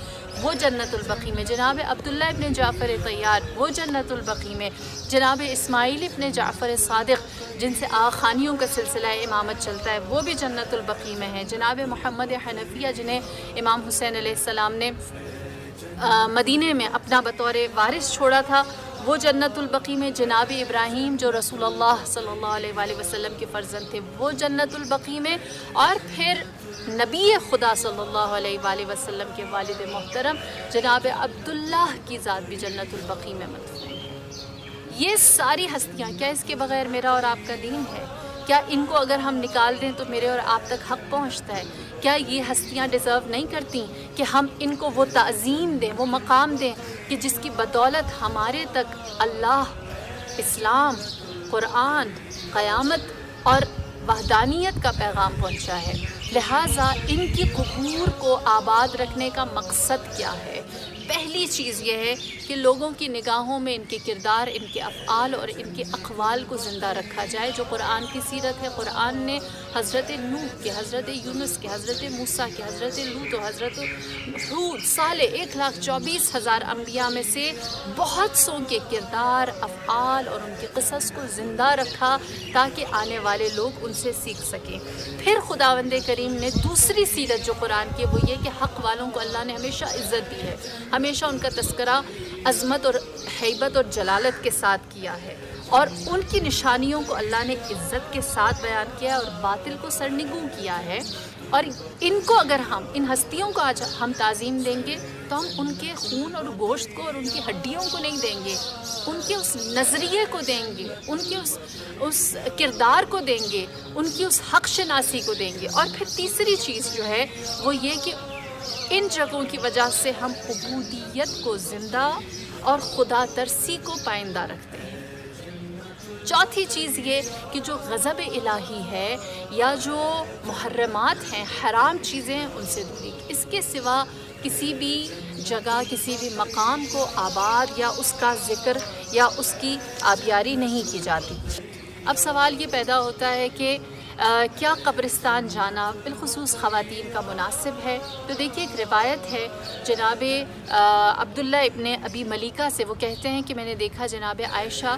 وہ جنت البقیع میں، جناب عبداللہ ابن جعفر طیار وہ جنت البقیع میں، جناب اسماعیل ابن جعفر صادق جن سے آخانیوں کا سلسلہ امامت چلتا ہے، وہ بھی جنت البقیع میں ہے، جناب محمد حنفیہ جنہیں امام حسین علیہ السلام نے مدینے میں اپنا بطور وارث چھوڑا تھا، وہ جنت البقیع میں، جناب ابراہیم جو رسول اللہ صلی اللہ علیہ وآلہ وسلم کے فرزند تھے، وہ جنت البقیع میں، اور پھر نبی خدا صلی اللہ علیہ وآلہ وسلم کے والد محترم جناب عبداللہ کی ذات بھی جنت البقیع میں مدفون ہے۔ یہ ساری ہستیاں، کیا اس کے بغیر میرا اور آپ کا دین ہے؟ کیا ان کو اگر ہم نکال دیں تو میرے اور آپ تک حق پہنچتا ہے؟ کیا یہ ہستیاں ڈیزرو نہیں کرتی کہ ہم ان کو وہ تعظیم دیں، وہ مقام دیں کہ جس کی بدولت ہمارے تک اللہ، اسلام، قرآن، قیامت اور وحدانیت کا پیغام پہنچا ہے؟ لہٰذا ان کی قبور کو آباد رکھنے کا مقصد کیا ہے؟ پہلی چیز یہ ہے کہ لوگوں کی نگاہوں میں ان کے کردار، ان کے افعال اور ان کے اقوال کو زندہ رکھا جائے، جو قرآن کی سیرت ہے۔ قرآن نے حضرت نوح کے، حضرت یونس کے، حضرت موسیٰ کے، حضرت لوط و حضرت ہود، صالح، 1,24,000 انبیاء میں سے بہت سوں کے کردار، افعال اور ان کے قصص کو زندہ رکھا تاکہ آنے والے لوگ ان سے سیکھ سکیں۔ پھر خداوند کریم نے دوسری سیرت جو قرآن کی وہ یہ کہ حق والوں کو اللہ نے ہمیشہ عزت دی ہے، ہمیشہ ان کا تذکرہ عظمت اور ہیبت اور جلالت کے ساتھ کیا ہے، اور ان کی نشانیوں کو اللہ نے عزت کے ساتھ بیان کیا اور باطل کو سرنگوں کیا ہے۔ اور ان کو اگر ہم ان ہستیوں کو آج ہم تعظیم دیں گے تو ہم ان کے خون اور گوشت کو اور ان کی ہڈیوں کو نہیں دیں گے، ان کے اس نظریے کو دیں گے، ان کے اس کردار کو دیں گے، ان کی اس حق شناسی کو دیں گے۔ اور پھر تیسری چیز جو ہے وہ یہ کہ ان جگہوں کی وجہ سے ہم عبودیت کو زندہ اور خدا ترسی کو پائندہ رکھتے ہیں۔ چوتھی چیز یہ کہ جو غضب الہی ہے یا جو محرمات ہیں، حرام چیزیں ہیں، ان سے دوری۔ اس کے سوا کسی بھی جگہ، کسی بھی مقام کو آباد یا اس کا ذکر یا اس کی آبیاری نہیں کی جاتی۔ اب سوال یہ پیدا ہوتا ہے کہ کیا قبرستان جانا بالخصوص خواتین کا مناسب ہے؟ تو دیکھیے ایک روایت ہے جناب عبداللہ ابن ابی ملیکہ سے، وہ کہتے ہیں کہ میں نے دیکھا جناب عائشہ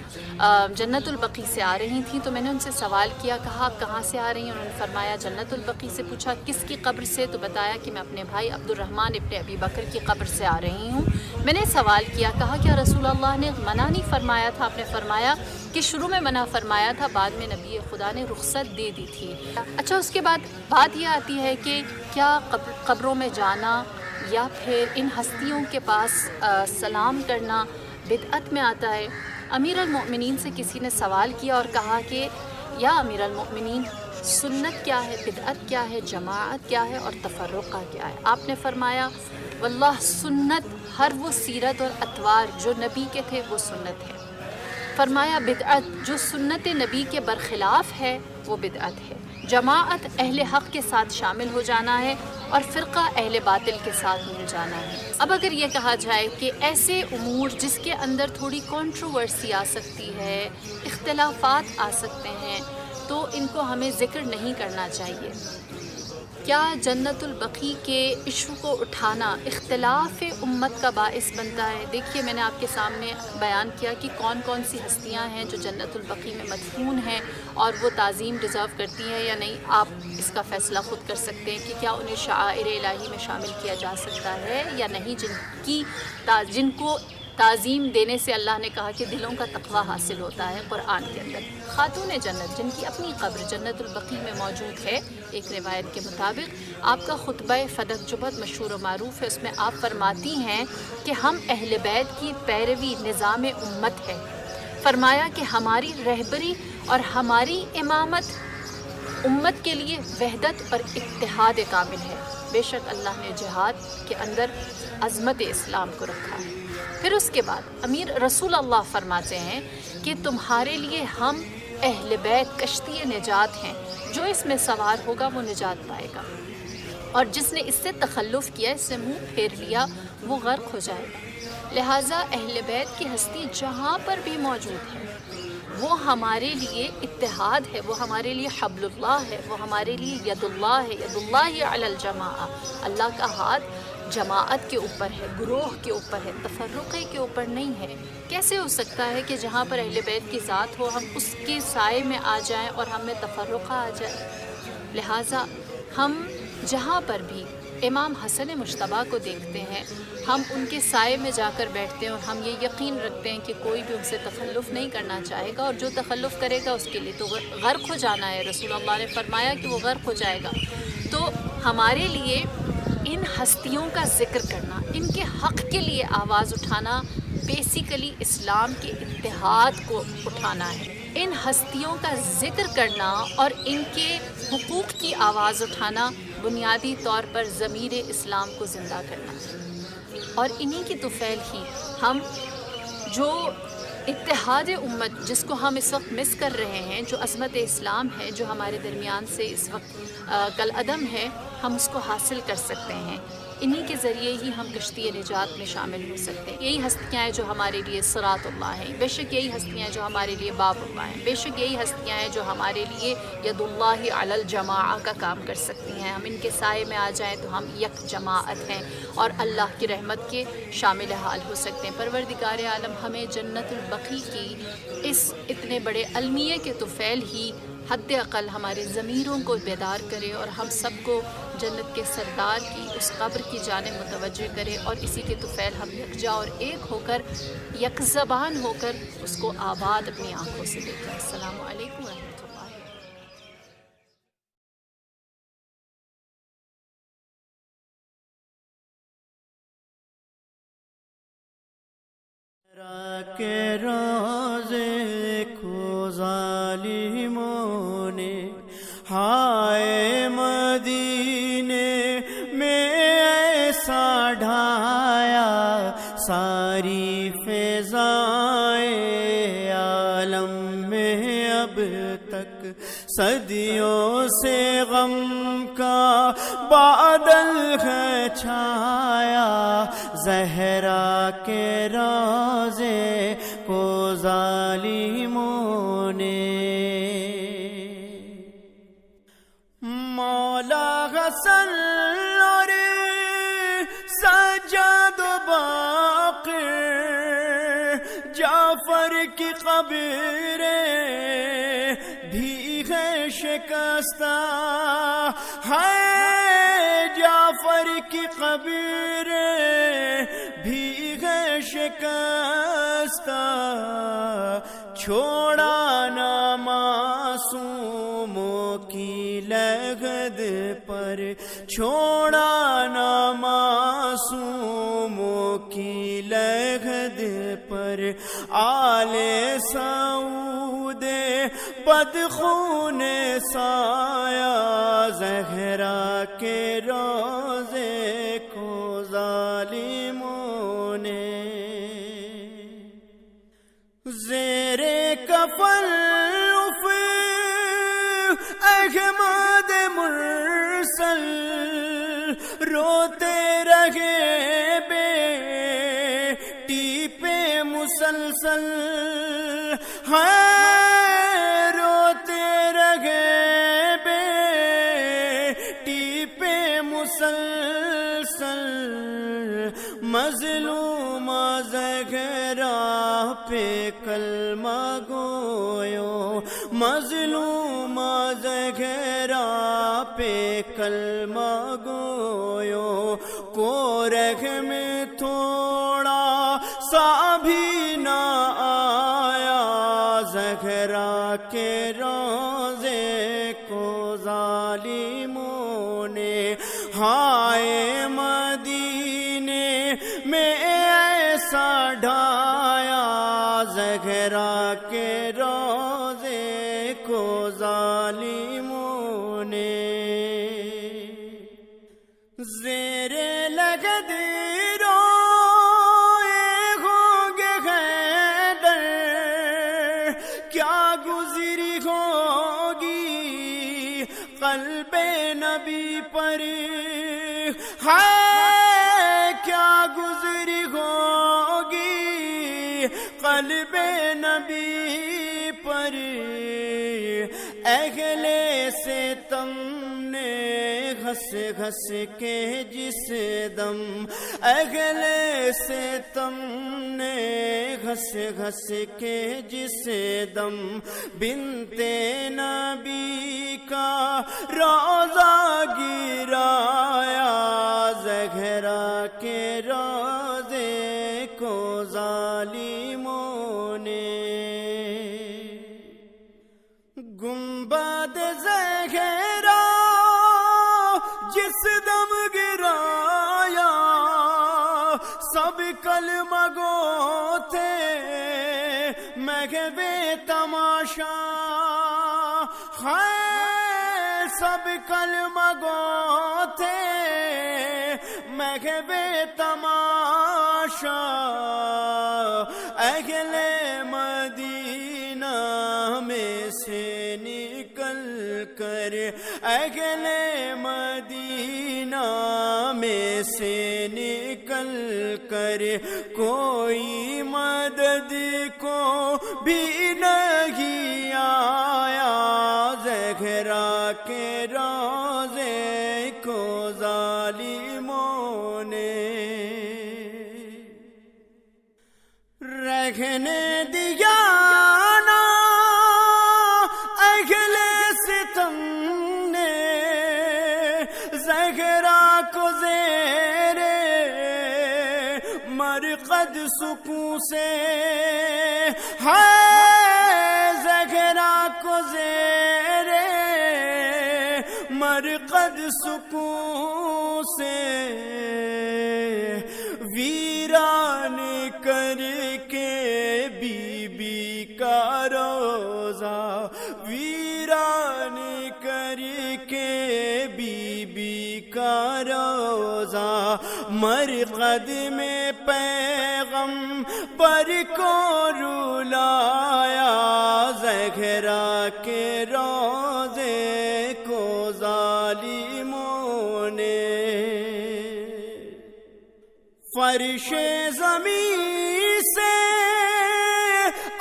جنت البقیع سے آ رہی تھیں، تو میں نے ان سے سوال کیا، کہا آپ کہاں سے آ رہی ہیں؟ انہوں نے فرمایا جنت البقیع سے۔ پوچھا کس کی قبر سے؟ تو بتایا کہ میں اپنے بھائی عبد الرحمن ابن ابی بکر کی قبر سے آ رہی ہوں۔ میں نے سوال کیا، کہا کیا رسول اللہ نے منع نہیں فرمایا تھا؟ آپ نے فرمایا کہ شروع میں منع فرمایا تھا، بعد میں نبی خدا نے رخصت دے دی تھی۔ اچھا، اس کے بعد بات یہ آتی ہے کہ کیا قبروں میں جانا یا پھر ان ہستیوں کے پاس سلام کرنا بدعت میں آتا ہے؟ امیر المؤمنین سے کسی نے سوال کیا اور کہا کہ یا امیر المؤمنین، سنت کیا ہے، بدعت کیا ہے، جماعت کیا ہے اور تفرقہ کیا ہے؟ آپ نے فرمایا واللہ سنت ہر وہ سیرت اور اطوار جو نبی کے تھے وہ سنت ہے۔ فرمایا بدعت جو سنت نبی کے برخلاف ہے وہ بدعت ہے۔ جماعت اہل حق کے ساتھ شامل ہو جانا ہے اور فرقہ اہل باطل کے ساتھ مل جانا ہے۔ اب اگر یہ کہا جائے کہ ایسے امور جس کے اندر تھوڑی کنٹروورسی آ سکتی ہے، اختلافات آ سکتے ہیں، تو ان کو ہمیں ذکر نہیں کرنا چاہیے۔ کیا جنت البقیع کے ایشو کو اٹھانا اختلاف امت کا باعث بنتا ہے؟ دیکھیے میں نے آپ کے سامنے بیان کیا کہ کون کون سی ہستیاں ہیں جو جنت البقیع میں مدفون ہیں اور وہ تعظیم ڈیزرو کرتی ہیں یا نہیں۔ آپ اس کا فیصلہ خود کر سکتے ہیں کہ کیا انہیں شعائر الہی میں شامل کیا جا سکتا ہے یا نہیں، جن کو تعظیم دینے سے اللہ نے کہا کہ دلوں کا تقویٰ حاصل ہوتا ہے قرآن کے اندر۔ خاتون جنت جن کی اپنی قبر جنت البقیع میں موجود ہے، ایک روایت کے مطابق آپ کا خطبہ فدق جو بہت مشہور و معروف ہے، اس میں آپ فرماتی ہیں کہ ہم اہل بیت کی پیروی نظام امت ہے۔ فرمایا کہ ہماری رہبری اور ہماری امامت امت کے لیے وحدت اور اتحاد کامل ہے۔ بے شک اللہ نے جہاد کے اندر عظمت اسلام کو رکھا ہے۔ پھر اس کے بعد امیر رسول اللہ فرماتے ہیں کہ تمہارے لیے ہم اہل بیت کشتی نجات ہیں، جو اس میں سوار ہوگا وہ نجات پائے گا، اور جس نے اس سے تخلف کیا، اس سے منہ پھیر لیا، وہ غرق ہو جائے گا۔ لہٰذا اہل بیت کی ہستی جہاں پر بھی موجود ہے وہ ہمارے لیے اتحاد ہے، وہ ہمارے لیے حبل اللہ ہے، وہ ہمارے لیے ید اللہ ہے، ید اللہ علی الجماعہ، اللہ کا ہاتھ جماعت کے اوپر ہے، گروہ کے اوپر ہے، تفرقے کے اوپر نہیں ہے۔ کیسے ہو سکتا ہے کہ جہاں پر اہل بیت کی ذات ہو ہم اس کے سائے میں آ جائیں اور ہم میں تفرقہ آ جائے؟ لہٰذا ہم جہاں پر بھی امام حسن مجتبیٰ کو دیکھتے ہیں، ہم ان کے سائے میں جا کر بیٹھتے ہیں اور ہم یہ یقین رکھتے ہیں کہ کوئی بھی ان سے تخلف نہیں کرنا چاہے گا، اور جو تخلف کرے گا اس کے لیے تو غرق ہو جانا ہے۔ رسول اللہ نے فرمایا کہ وہ غرق ہو جائے گا۔ تو ہمارے لیے ان ہستیوں کا ذکر کرنا، ان کے حق کے لیے آواز اٹھانا، بیسیکلی اسلام کے اتحاد کو اٹھانا ہے۔ ان ہستیوں کا ذکر کرنا اور ان کے حقوق کی آواز اٹھانا بنیادی طور پر ضمیر اسلام کو زندہ کرنا، اور انہی کی طفیل ہی ہم جو اتحاد امت جس کو ہم اس وقت مس کر رہے ہیں، جو عظمت اسلام ہے جو ہمارے درمیان سے اس وقت کالعدم ہے، ہم اس کو حاصل کر سکتے ہیں، انہی کے ذریعے ہی ہم کشتی نجات میں شامل ہو سکتے ہیں۔ یہی ہستیاں ہیں جو ہمارے لیے صراط اللہ ہیں، بے شک یہی ہستیاں ہیں جو ہمارے لیے باب اللہ ہیں، بے شک یہی ہستیاں ہیں جو ہمارے لیے ید اللہ علی الجماع کا کام کر سکتی ہیں۔ ہم ان کے سائے میں آ جائیں تو ہم یک جماعت ہیں اور اللہ کی رحمت کے شامل حال ہو سکتے ہیں۔ پروردگار عالم ہمیں جنت البقیع کی اس اتنے بڑے المیہ کے طفیل ہی حد اقل ہمارے ضمیروں کو بیدار کرے اور ہم سب کو جنت کے سردار کی اس قبر کی جانب متوجہ کرے، اور اسی کے طفیل ہم یکجا اور ایک ہو کر، یک زبان ہو کر اس کو آباد اپنی آنکھوں سے دیکھیں۔ السلام علیکم ورحمۃ اللہ۔ کے روزے کو ظالموں نے ہائے مدینے میں ایسا ڈھایا، ساری فضائیں عالم میں اب تک صدیوں سے غم کا بادل ہے چھایا، زہرا کے روزے کو ظالموں نے۔ مولا حسن اور سجاد و باقر، جعفر کی قبریں بھی ہے شکستہ، ہے جعفر کی قبریں بھی ہے شکستہ، چھوڑا نہ معصوموں کی لگد پر، چھوڑا نہ معصوموں کی لگد پر، آل سعود بدخون سایہ، زہرا کے روزے کو ظالموں نے۔ زیر کفن احمد مرسل روتے رہے بیٹی پہ مسلسل، ہے روتے رہے بیٹی پہ مسلسل، مظلومہ زہرا پہ کلمہ گویو، مظلومہ زہرا پہ کلمہ گویو، کورخ میں تھوڑا سا بھی نہ آیا، زہرا کے روزے کو ظالموں نے۔ ہائے مدینے میں ایسا ڈھایا، زہرا کے روزے کو ظالموں نے۔ زیر لگد روئے ہوں گے حیدر، کیا گزری ہوگی قلب نبی پر، ہے کیا گزری ہوگی قلب نبی پر، اہل ستم نے گھس گھس کے جس دم، اہل ستم نے گھس گھس کے جس دم، بنت نبی کا روزہ گرایا، زہرا کے روزے کو ظالموں نے۔ گنبد زہرا جس دم گرایا، سب کلمہ گو تھے مغوے تماشا، ہے سب کلمہ گو تھے مغوے تماشا، اہل مدینہ میں سے نکل کر، اہل مدینہ میں سے نکل کر کوئی مدد کو بھی نہیں آیا، زہرا کے روضے کو ظالموں نے رہنے دیا نا، اہل ستم نے زہرا کو زیر مرقد سکون سے، ہے زہرا کو زیر مرقد سکون سے ویران کر کے بی بی کا روزہ، ویران کر کے بی بی کا روزہ، مرقد میں پیغم پر کو رلایا، زہرا کے روزے کو ظالموں نے فرش زمین سے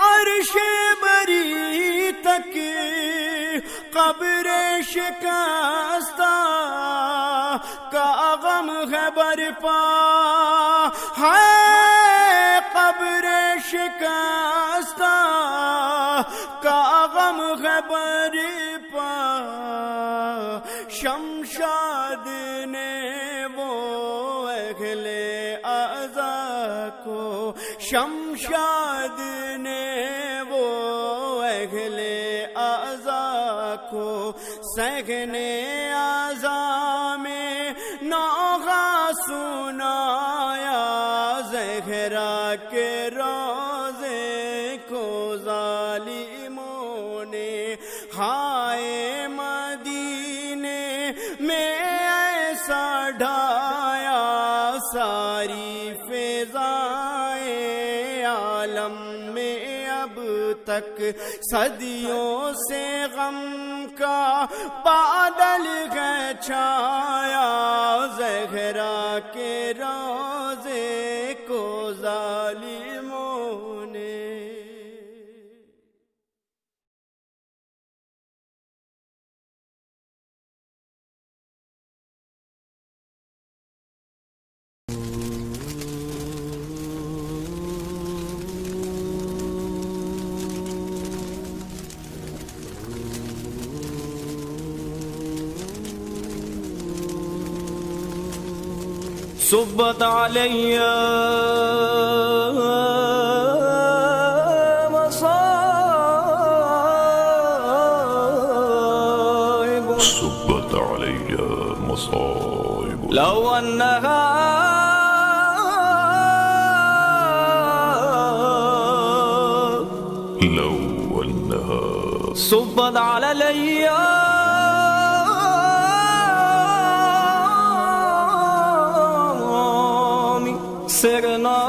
عرش بری تک قبر شکستہ کا غم ہے برپا، ہے قبر شکستہ کا غم ہے برپا، شمشاد نے وہ اہل اعضا کو، شمشاد نے وہ اہل اعضا کو سہنے اعضا میں نوغہ سنایا، زہرا کے روضے کو ظالموں نے، ہائے مدینے میں ایسا ڈھایا، ساری فضائیں عالم میں اب تک صدیوں سے غم کا بادل ہے چھایا، زہرا کے روضے کو ظالموں نے صبت علی مصائب، صبت علی مصائب، لو انها لو انها صبت علی سرنا